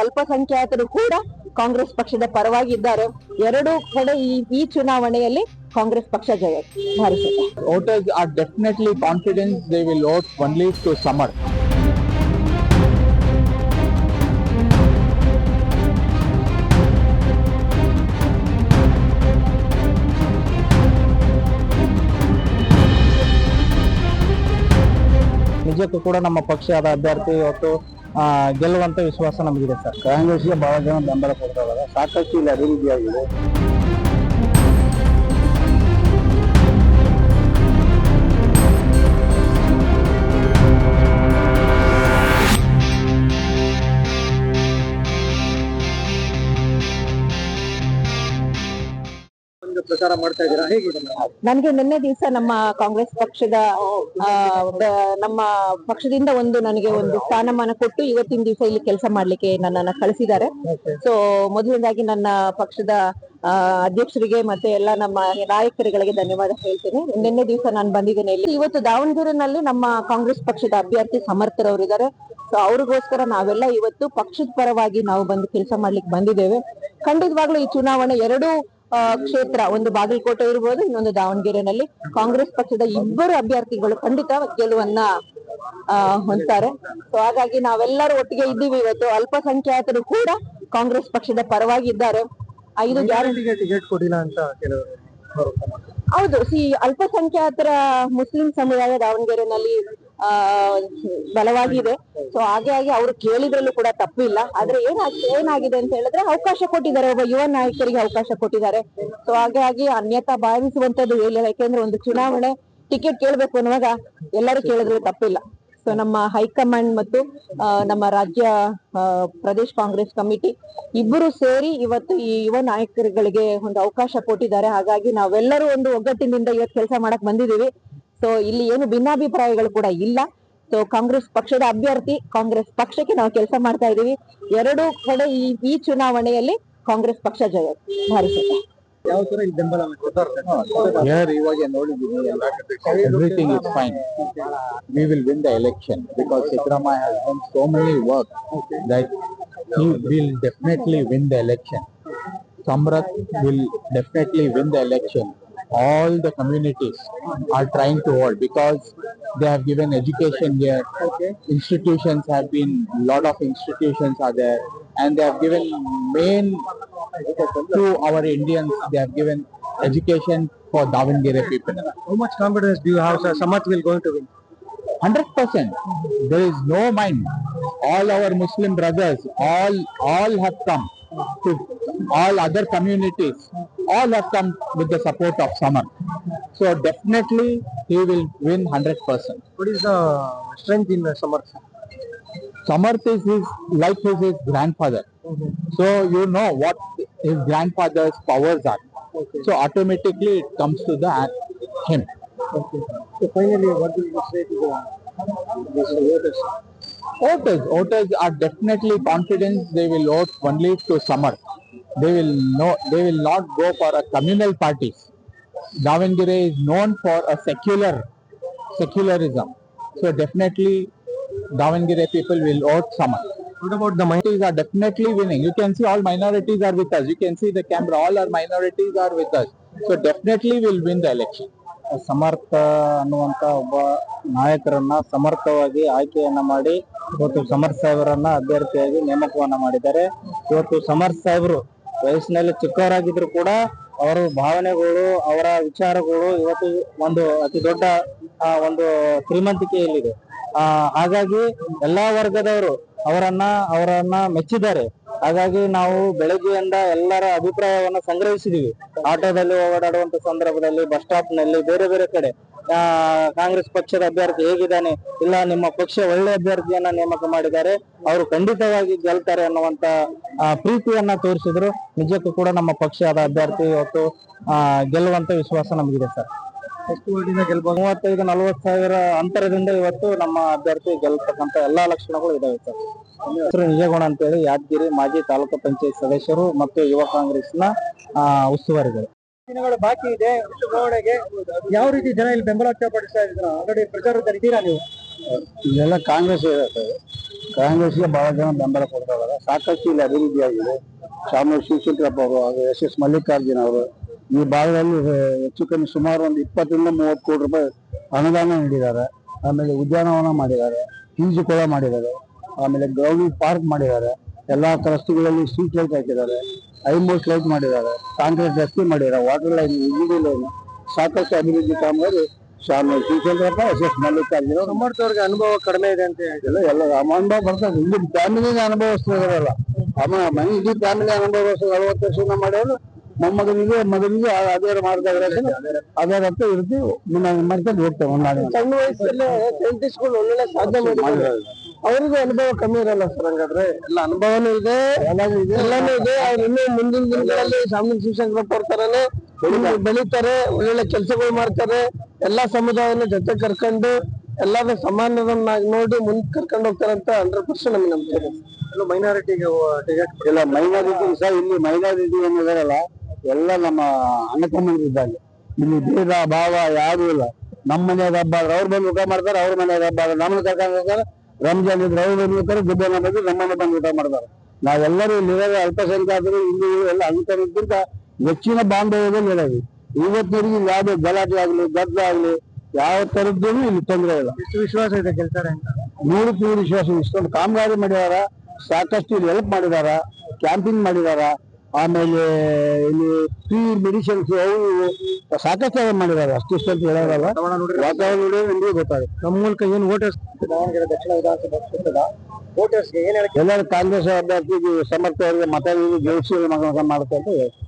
ಅಲ್ಪಸಂಖ್ಯಾತರು ಕೂಡ ಕಾಂಗ್ರೆಸ್ ಪಕ್ಷದ ಪರವಾಗಿದ್ದಾರೆ. ಎರಡೂ ಕಡೆ ಈ ಚುನಾವಣೆಯಲ್ಲಿ ಕಾಂಗ್ರೆಸ್ ಪಕ್ಷ ಜಯ ಭಾರಿಸುತ್ತೆ. Voters are definitely confident they will vote only to Samar. ನಿಜಕ್ಕೂ ಕೂಡ ನಮ್ಮ ಪಕ್ಷದ ಅಭ್ಯರ್ಥಿ ಇವತ್ತು ಗೆಲ್ಲುವಂತ ವಿಶ್ವಾಸ ನಮಗಿದೆ ಸರ್. ಕಾಂಗ್ರೆಸ್ಗೆ ಬಹಳ ಜನ ಬೆಂಬಲ ಕೊಡ್ತಾರೆ, ಸಾಕಷ್ಟು ಇಲ್ಲಿ ಅಭಿವೃದ್ಧಿಯಾಗಿದೆ. ಪ್ರಚಾರ ಮಾಡ್ತಾ ಇದ್ದೀರಾ, ಹೇಗಿದೆ? ನನಗೆ ನಿನ್ನೆ ದಿವಸ ನಮ್ಮ ಕಾಂಗ್ರೆಸ್ ಪಕ್ಷದ ನಮ್ಮ ಪಕ್ಷದಿಂದ ನನಗೆ ಒಂದು ಸ್ಥಾನಮಾನ ಕೊಟ್ಟು ಇವತ್ತಿನ ದಿವಸ ಇಲ್ಲಿ ಕೆಲಸ ಮಾಡ್ಲಿಕ್ಕೆ ನನ್ನನ್ನ ಕಳಿಸಿದ್ದಾರೆ. ಸೊ ಮೊದಲನೇದಾಗಿ ನನ್ನ ಪಕ್ಷದ ಅಧ್ಯಕ್ಷರಿಗೆ ಮತ್ತೆ ಎಲ್ಲ ನಮ್ಮ ನಾಯಕರುಗಳಿಗೆ ಧನ್ಯವಾದ ಹೇಳ್ತೇನೆ. ನಿನ್ನೆ ದಿವಸ ನಾನು ಬಂದಿದ್ದೇನೆ ಇಲ್ಲಿ. ಇವತ್ತು ದಾವಣಗೆರೆನಲ್ಲಿ ನಮ್ಮ ಕಾಂಗ್ರೆಸ್ ಪಕ್ಷದ ಅಭ್ಯರ್ಥಿ ಸಮರ್ಥರವರಿದ್ದಾರೆ. ಸೊ ಅವ್ರಿಗೋಸ್ಕರ ನಾವೆಲ್ಲ ಇವತ್ತು ಪಕ್ಷದ ಪರವಾಗಿ ನಾವು ಬಂದು ಕೆಲಸ ಮಾಡ್ಲಿಕ್ಕೆ ಬಂದಿದ್ದೇವೆ. ಖಂಡಿತವಾಗ್ಲೂ ಈ ಚುನಾವಣೆ ಎರಡೂ ಕ್ಷೇತ್ರ, ಒಂದು ಬಾಗಲಕೋಟೆ ಇರ್ಬೋದು, ಇನ್ನೊಂದು ದಾವಣಗೆರೆನಲ್ಲಿ ಕಾಂಗ್ರೆಸ್ ಪಕ್ಷದ ಇಬ್ಬರು ಅಭ್ಯರ್ಥಿಗಳು ಖಂಡಿತ ಗೆಲುವನ್ನ ಹೊಂದ್ತಾರೆ. ಸೊ ಹಾಗಾಗಿ ನಾವೆಲ್ಲರೂ ಒಟ್ಟಿಗೆ ಇದ್ದೀವಿ. ಇವತ್ತು ಅಲ್ಪಸಂಖ್ಯಾತರು ಕೂಡ ಕಾಂಗ್ರೆಸ್ ಪಕ್ಷದ ಪರವಾಗಿದ್ದಾರೆ. 5 ಗ್ಯಾರಂಟಿಗೆ ಟಿಕೆಟ್ ಕೊಟ್ಟಿಲ್ಲ ಅಂತ ಕೆಲವರು. ಹೌದು, ಅಲ್ಪಸಂಖ್ಯಾತರ ಮುಸ್ಲಿಂ ಸಮುದಾಯ ದಾವಣಗೆರೆನಲ್ಲಿ ಬಲವಾಗಿದೆ. ಸೊ ಹಾಗಾಗಿ ಅವರು ಕೇಳಿದ್ರಲ್ಲೂ ಕೂಡ ತಪ್ಪಿಲ್ಲ. ಆದ್ರೆ ಏನಾಗಿದೆ ಅಂತ ಹೇಳಿದ್ರೆ ಅವಕಾಶ ಕೊಟ್ಟಿದ್ದಾರೆ, ಒಬ್ಬ ಯುವ ನಾಯಕರಿಗೆ ಅವಕಾಶ ಕೊಟ್ಟಿದ್ದಾರೆ. ಸೊ ಹಾಗಾಗಿ ಅನ್ಯತಾ ಭಾವಿಸುವಂತದ್ದು ಹೇಳಿಲ್ಲ. ಯಾಕೆಂದ್ರೆ ಒಂದು ಚುನಾವಣೆ ಟಿಕೆಟ್ ಕೇಳ್ಬೇಕು ಅನ್ನುವಾಗ ಎಲ್ಲರೂ ಕೇಳಿದ್ರೆ ತಪ್ಪಿಲ್ಲ. ಸೊ ನಮ್ಮ ಹೈಕಮಾಂಡ್ ಮತ್ತು ನಮ್ಮ ರಾಜ್ಯ ಪ್ರದೇಶ್ ಕಾಂಗ್ರೆಸ್ ಕಮಿಟಿ ಇಬ್ಬರು ಸೇರಿ ಇವತ್ತು ಈ ಯುವ ನಾಯಕರುಗಳಿಗೆ ಒಂದು ಅವಕಾಶ ಕೊಟ್ಟಿದ್ದಾರೆ. ಹಾಗಾಗಿ ನಾವೆಲ್ಲರೂ ಒಂದು ಒಗ್ಗಟ್ಟಿನಿಂದ ಇವತ್ತು ಕೆಲಸ ಮಾಡಕ್ ಬಂದಿದ್ದೀವಿ. ಸೊ ಇಲ್ಲಿ ಏನು ಭಿನ್ನಾಭಿಪ್ರಾಯಗಳು ಕೂಡ ಇಲ್ಲ. ಸೊ ಕಾಂಗ್ರೆಸ್ ಪಕ್ಷದ ಅಭ್ಯರ್ಥಿ, ಕಾಂಗ್ರೆಸ್ ಪಕ್ಷಕ್ಕೆ ನಾವು ಕೆಲಸ ಮಾಡ್ತಾ ಇದೀವಿ. ಎರಡೂ ಕಡೆ ಈ ಚುನಾವಣೆಯಲ್ಲಿ ಕಾಂಗ್ರೆಸ್ ಪಕ್ಷ ಜಯ ಭಾರಿಸುತ್ತೆ. ಯಾವ ತರ ಈ ಬೆಂಬಲ ಇವಾಗ ನೋಡಿದ್ದೀನಿ, everything is fine. We will win the election because Siddaramaiah has done so many work that he will definitely win the election. Samrat will definitely win the election. All the communities are trying to hold because they have given education here. Institutions have been, lot of institutions are there, and they have given main to our Indians. They have given education for Davangere people. How much confidence do you have, sir? Samrat will going to win? 100%. There is no mind. All our Muslim brothers, all have come. To all other communities, all have come with the support of Samar. So definitely he will win 100%. What is the strength in Samarth? Samarth is like his grandfather. So you know what his grandfather's powers are. So automatically it comes to him. So finally, what will you say to the voters? Voters are definitely confident they will vote only to Samar. They will not go for a communal parties. Davangere is known for a secularism. So definitely Davangere people will vote Samar. What about the minorities? Are definitely winning. You can see all minorities are with us. You can see the camera, all our minorities are with us. So definitely will win the election. ಸಮರ್ಥ ಅನ್ನುವಂತ ಒಬ್ಬ ನಾಯಕರನ್ನ ಸಮರ್ಥವಾಗಿ ಆಯ್ಕೆಯನ್ನ ಮಾಡಿ ಇವತ್ತು ಸಮರ್ಥ ಸಾಹೇಬರನ್ನ ಅಭ್ಯರ್ಥಿಯಾಗಿ ನೇಮಕವನ್ನ ಮಾಡಿದ್ದಾರೆ. ಇವತ್ತು ಸಮರ್ಥ ಸಾಹೇಬರು ವಯಸ್ಸಿನಲ್ಲಿ ಚಿಕ್ಕವರಾಗಿದ್ರು ಕೂಡ ಅವರ ಭಾವನೆಗಳು, ಅವರ ವಿಚಾರಗಳು ಇವತ್ತು ಒಂದು ಅತಿ ದೊಡ್ಡ ಒಂದು ಶ್ರೀಮಂತಿಕೆಯಲ್ಲಿದೆ. ಹಾಗಾಗಿ ಎಲ್ಲಾ ವರ್ಗದವರು ಅವರನ್ನ ಮೆಚ್ಚಿದ್ದಾರೆ. ಹಾಗಾಗಿ ನಾವು ಬೆಳಗ್ಗೆಯಿಂದ ಎಲ್ಲರ ಅಭಿಪ್ರಾಯವನ್ನ ಸಂಗ್ರಹಿಸಿದೀವಿ. ಆಟೋದಲ್ಲಿ ಓಡಾಡುವಂತ ಸಂದರ್ಭದಲ್ಲಿ, ಬಸ್ ಸ್ಟಾಪ್ ನಲ್ಲಿ, ಬೇರೆ ಬೇರೆ ಕಡೆ ಕಾಂಗ್ರೆಸ್ ಪಕ್ಷದ ಅಭ್ಯರ್ಥಿ ಹೇಗಿದ್ದಾನೆ, ಇಲ್ಲ ನಿಮ್ಮ ಪಕ್ಷ ಒಳ್ಳೆ ಅಭ್ಯರ್ಥಿಯನ್ನ ನೇಮಕ ಮಾಡಿದ್ದಾರೆ, ಅವರು ಖಂಡಿತವಾಗಿ ಗೆಲ್ತಾರೆ ಅನ್ನುವಂತ ಪ್ರೀತಿಯನ್ನ ತೋರಿಸಿದ್ರು. ನಿಜಕ್ಕೂ ಕೂಡ ನಮ್ಮ ಪಕ್ಷದ ಅಭ್ಯರ್ಥಿ ಇವತ್ತು ಗೆಲ್ಲುವಂತ ವಿಶ್ವಾಸ ನಮಗಿದೆ ಸರ್. ಎಷ್ಟು ಓಟಿಂದ ಗೆಲ್ಬಹುದು? 35-40 ಸಾವಿರ ಅಂತರದಿಂದ ಇವತ್ತು ನಮ್ಮ ಅಭ್ಯರ್ಥಿ ಗೆಲ್ತಕ್ಕಂತ ಎಲ್ಲಾ ಲಕ್ಷಣಗಳು ಇದಾವೆ ಸರ್. ಹೆಸರು ನಿಜಗುಣ ಅಂತೇಳಿ, ಯಾದಗಿರಿ ಮಾಜಿ ತಾಲೂಕು ಪಂಚಾಯತ್ ಸದಸ್ಯರು ಮತ್ತು ಯುವ ಕಾಂಗ್ರೆಸ್ನ ಉಸ್ತುವಾರಿಗಳು. ದಿನಗಳು ಬಾಕಿ ಇದೆ ಚುನಾವಣೆಗೆ. ಯಾವ ರೀತಿ ಜನ ಇಲ್ಲಿ ಬೆಂಬಲ ವ್ಯಕ್ತಪಡಿಸ್ತಾ ಇದ್ದೀರಾ? ಆಲ್ರೆಡಿ ಪ್ರಚಾರದಲ್ಲಿ ಇದ್ದೀರಾ ನೀವು? ಇದೆಲ್ಲ ಕಾಂಗ್ರೆಸ್ ಇರುತ್ತೆ. ಕಾಂಗ್ರೆಸ್ಗೆ ಬಹಳ ಜನ ಬೆಂಬಲ ಕೊಡ್ತಾ ಇದ್ದಾರೆ. ಸಾಕಷ್ಟು ಇಲ್ಲಿ ಅಭಿವೃದ್ಧಿ ಆಗಿದೆ. ಶಾಮನೂರು ಶಿವಶಂಕರಪ್ಪ ಅವರು ಹಾಗೂ SS ಮಲ್ಲಿಕಾರ್ಜುನ ಅವರು ಈ ಭಾಗದಲ್ಲಿ ಹೆಚ್ಚು ಕಮ್ಮಿ ಸುಮಾರು ಒಂದು 20 ರಿಂದ 30 ಕೋಟಿ ರೂಪಾಯಿ ಅನುದಾನ ನೀಡಿದ್ದಾರೆ. ಆಮೇಲೆ ಉದ್ಯಾನವನ ಮಾಡಿದ್ದಾರೆ, ಈಜುಕೊಳ ಮಾಡಿದ್ದಾರೆ, ಆಮೇಲೆ ಗೌರಿ ಪಾರ್ಕ್ ಮಾಡಿದ್ದಾರೆ, ಎಲ್ಲಾ ರಸ್ತೆಗಳಲ್ಲಿ ಸ್ಟ್ರೀಟ್ ಲೈಟ್ ಹಾಕಿದ್ದಾರೆ, ಐಮೋಸ್ಟ್ ಲೈಟ್ ಮಾಡಿದ್ದಾರೆ, ಕಾಂಕ್ರೀಟ್ ರಸ್ತೆ ಮಾಡಿದ್ದಾರೆ, ವಾಟರ್ ಲೈನ್, ವಿದ್ಯುತ್ ಲೈನ್, ಸಾಕಷ್ಟು ಅಭಿವೃದ್ಧಿ ಕಾಮಗಾರಿ ಶಾಮನೂರು ಶಿವಶಂಕರಪ್ಪ SS ಮಲ್ಲಿಕಾರ್ಜುನ ಅವ್ರಿಗೆ ಅನುಭವ ಕಡಿಮೆ ಇದೆ ಅಂತ ಹೇಳಿಲ್ಲ. ಎಲ್ಲ ಅನುಭವ ಬರ್ತಾರೆ. ಇಲ್ಲಿ ಫ್ಯಾಮಿಲಿಗೆ ಅನುಭವಿಸ್ತಿದಾರಲ್ಲ, ಮನೆ ಇಡೀ ಫ್ಯಾಮಿಲಿ ಅನುಭವಿಸ್ತಾರೆ. 40 ವರ್ಷ ಮಾಡೋರು ಮೊಮ್ಮಗನಿಗೆ ಮಗನಿಗೆ ಅದೇ ಮಾಡ್ತಾ ಇದ್ದಾರೆ. ಅದೇ ರಕ್ತ ಇರುತ್ತೆ ಮಾಡ್ಕೊಂಡು ಹೋಗ್ತೇವೆ. ಒಂದಾಡಿ ಸಣ್ಣ ವಯಸ್ಸಲ್ಲೇ ಸೈಂಟಿಸ್ಟ್ಗಳು ಒಳ್ಳೊಳ್ಳೆ ಸಾಧನೆ ಮಾಡಿದ್ದಾರೆ. ಅವ್ರಿಗೂ ಅನುಭವ ಕಮ್ಮಿ ಇರಲ್ಲ ಸರ್. ಹಂಗಾದ್ರೆ ಎಲ್ಲ ಅನುಭವನೂ ಇದೆ, ಎಲ್ಲಾನು ಇದೆ. ಅವ್ರು ಇನ್ನೂ ಮುಂದಿನ ದಿನಗಳಲ್ಲಿ ಶಾಮನೂರು ಶಿವಶಂಕರಪ್ಪ ಅವ್ರ ತರಾನೇ ಬೆಳೀತಾರೆ, ಒಳ್ಳೊಳ್ಳೆ ಕೆಲಸಗಳು ಮಾಡ್ತಾರೆ. ಎಲ್ಲಾ ಸಮುದಾಯನ ಜೊತೆ ಕರ್ಕೊಂಡು ಎಲ್ಲಾರು ಸಮಾನರನ್ನಾಗಿ ನೋಡಿ ಮುಂದೆ ಕರ್ಕೊಂಡು ಹೋಗ್ತಾರಂತ 100% ನಮ್ಗೆ ನಂಬಿಕೆ ಇದೆ. ಮೈನಾರಿಟಿಗೆ ಟಿಕೆಟ್ ಇಲ್ಲ. ಮೈನಾರಿಟಿ ಸಹ ಇಲ್ಲಿ ಮೈನಾರಿಟಿ ಏನಿದಾರಲ್ಲ ಎಲ್ಲ ನಮ್ಮ ಅಣ್ಣ ತಮ್ಮಂದಿದ್ದಾರೆ. ಇಲ್ಲಿ ಭೇದ ಭಾವ ಯಾರು ಇಲ್ಲ. ನಮ್ಮ ಮನೆಯಾಗ ಹಬ್ಬ ಆದ್ರೆ ಅವ್ರು ಬಂದು ಊಟ ಮಾಡ್ತಾರೆ, ಅವ್ರ ಮನೆಯಾಗ ಹಬ್ಬ ಆದ್ರೆ ನಮ್ಮನ್ನ ಕರ್ಕೊಂಡು ಹೋಗ್ತಾರೆ. ರಂಜಾನ್ ಇದ್ರೆ ಅವ್ರು ಬಂದಿರ್ತಾರೆ, ಗುಬ್ಬನ ಬಂದು ನಮ್ಮನ್ನ ಬಂದು ಊಟ ಮಾಡ್ತಾರೆ. ನಾವೆಲ್ಲರೂ ಇಲ್ಲಿರೋ ಅಲ್ಪಸಂಖ್ಯಾತರು ಹಿಂದೂಗಳು ಎಲ್ಲ ಅಂಕಕ್ಕಿಂತ ಹೆಚ್ಚಿನ ಬಾಂಧವ್ಯದಲ್ಲಿ ಇರೋದು. ಇವತ್ತಿನವರೆಗೆ ಯಾವುದೇ ಗಲಾಟೆ ಆಗ್ಲಿ ಗದ್ದಲ ಆಗ್ಲಿ ಯಾವ ತರದ್ದು ಇಲ್ಲಿ ತೊಂದರೆ ಇಲ್ಲ. ಎಷ್ಟು ವಿಶ್ವಾಸ ಇದೆ ಗೆಲ್ತಾರೆ ಅಂತ? 100% ವಿಶ್ವಾಸ. ಇಷ್ಟೊಂದು ಕಾಮಗಾರಿ ಮಾಡಿದಾರ, ಸಾಕಷ್ಟು ಇಲ್ಲಿ ಹೆಲ್ಪ್ ಮಾಡಿದಾರ, ಕ್ಯಾಂಪಿಂಗ್ ಮಾಡಿದಾರ, ಆಮೇಲೆ ಇಲ್ಲಿ ಫ್ರೀ ಮೆಡಿಸಿನ್ಸ್ ಅವು ಸಾಕಷ್ಟು ಮಾಡಿದಾರೆ. ಅಷ್ಟಿಷ್ಟು ಅಂತ ಹೇಳೋರಲ್ಲ, ವಾತಾವರಣ ನೋಡಿ ನಿಮಗೆ ಗೊತ್ತಾಗುತ್ತೆ. ನಮ್ಮ ಮೂಲಕ ಏನು ವೋಟರ್ಸ್ ದಾವಣಗೆರೆ ದಕ್ಷಿಣ ವಿಧಾನಸಭಾ ಕ್ಷೇತ್ರದ ವೋಟರ್ಸ್ಗೆ ಏನ್ ಹೇಳಿ ಎಲ್ಲರೂ ಕಾಂಗ್ರೆಸ್ ಅಭ್ಯರ್ಥಿಗೆ ಸಮರ್ಥವರಿಗೆ ಮತ ಗೆಲ್ಸಿ ಮಾಡ್ತಾರೆ ಅಂತ